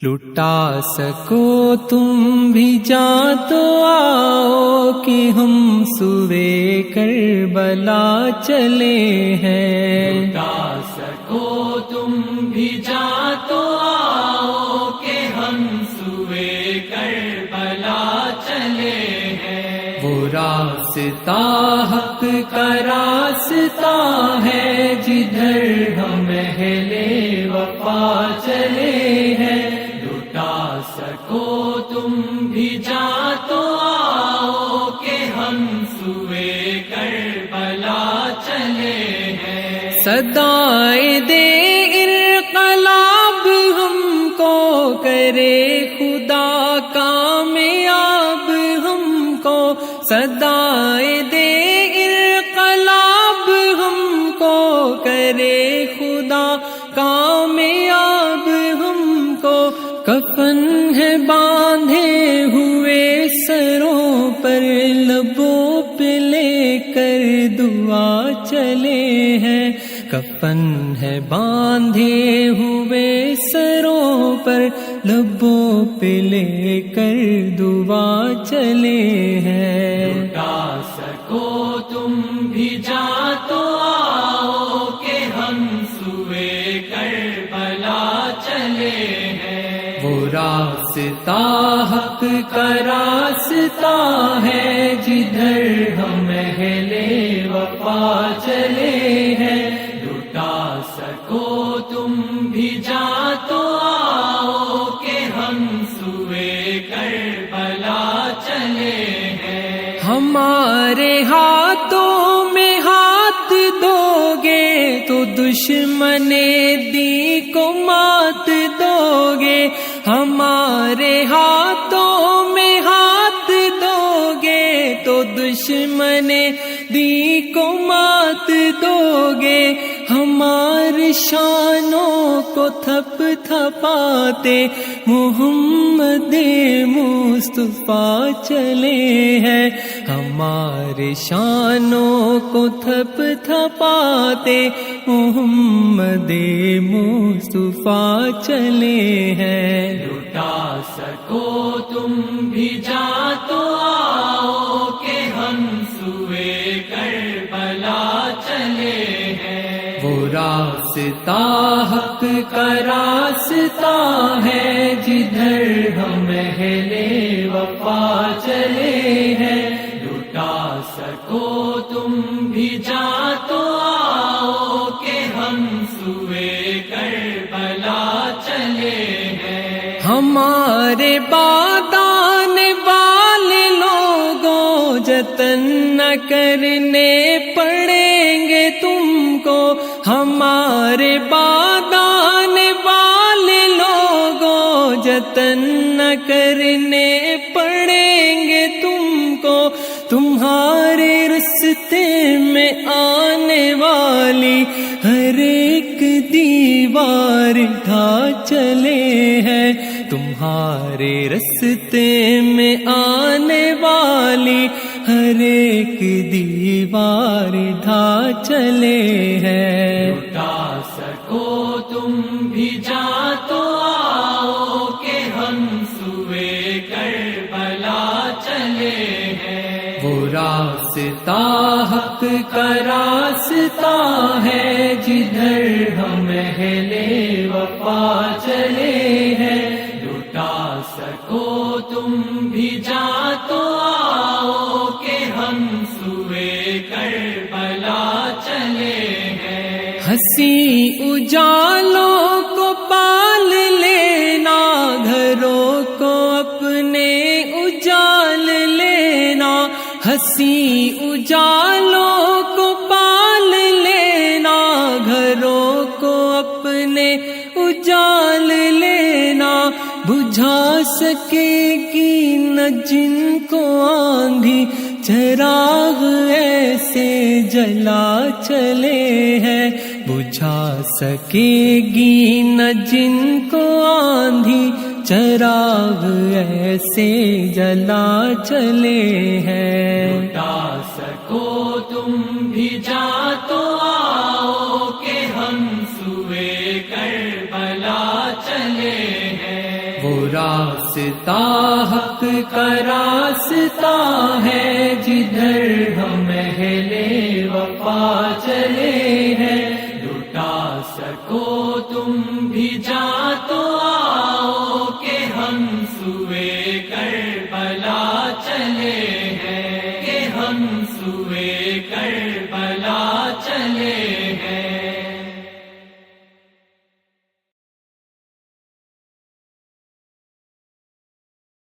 لٹا سکو تم بھی جاں تو آؤ کہ ہم سوئے کربلا چلے ہیں۔ لٹا سکو تم بھی جاں تو آؤ کہ ہم سوئے کربلا چلے ہیں۔ وہ راستہ حق کا راستہ ہے جدھر ہم اہل وفا چلے ہیں۔ لٹا سکو تم بھی جاں تو آؤ کہ ہم سوئے کربلا چلے ہیں۔ صدائے دے انقلاب ہم کو کرے خدا کامیاب ہم کو، صدائے دے انقلاب ہم کو کرے خدا کامیاب ہم کو۔ کفن ہے باندھے ہوئے سروں پر، لبوں پہ لے کر دعا چلے ہیں۔ کفن ہے باندھے ہوئے سروں پر، لبوں پہ لے کر دعا چلے ہیں۔ لٹا سکو تم بھی جاں تو آؤ کہ ہم سوئے کربلا چلے ہیں۔ وہ راستہ حق کا راستہ ہے جدھر ہم اہل وفا چلے ہیں۔ لٹا سکو تم بھی جاں تو آؤ کہ ہم سوئے کربلا چلے ہیں۔ ہمارے ہاتھوں میں ہاتھ دو گے تو دشمن دین کو مات دو گے۔ ہمارے ہاتھوں میں ہاتھ دو گے تو دشمن دین کو مات دو گے۔ ہماری شانوں کو تھپ تھپاتے محمد مصطفیٰ چلے ہیں۔ ہمارے شانوں کو تھپ تھپاتے محمد مصطفیٰ چلے ہیں۔ لٹا سکو تم بھی جاں تو آؤ کہ ہم سوئے کربلا چلے ہیں۔ وہ راستہ حق کا راستہ ہے جدھر ہم اہل وفا چلے ہیں۔ لٹا سکو تم بھی جاں تو آؤ کہ ہم سوئے کربلا چلے ہیں۔ ہمارے بادان والے لوگوں جتن نہ کرنے پڑیں گے تم کو۔ ہمارے بادان والے لوگوں جتن نہ کرنے پڑیں گے تم کو۔ تمہارے رستے میں آنے والی ہر ایک دیوار ڈھا چلے ہیں۔ تمہارے رستے میں آنے والی ہر ایک دیوار ڈھا چلے ہیں۔ لٹا سکو تم بھی جاں تو آؤ کہ ہم سوئے کربلا چلے ہیں۔ وہ راستہ حق کا راستہ ہے جدھر ہم اہل وفا چلے ہیں۔ لٹا سکو تم بھی جاں تو آؤ کہ ہم سوئے کربلا چلے ہیں۔ ہنسی اجالوں کو پال لینا، گھروں کو اپنے اجال لینا۔ ہنسی اجالوں کو پال لینا، گھروں کو اپنے اجال لینا۔ بجھا سکے گی نہ جن کو آندھی، چراغ ایسے جلا چلے ہیں۔ بجھا سکے گی نہ جن کو آندھی، چراغ ایسے جلا چلے ہیں۔ لٹا سکو تم بھی جاں تو آؤ کہ ہم سوئے کربلا چلے ہیں۔ وہ راستہ حق کا راستہ ہے جدھر ہم اہل وفا چلے ہیں لٹا سکو تم بھی جا تو آؤ کہ ہم سوئے کربلا چلے ہیں کہ ہم سوئے کربلا چلے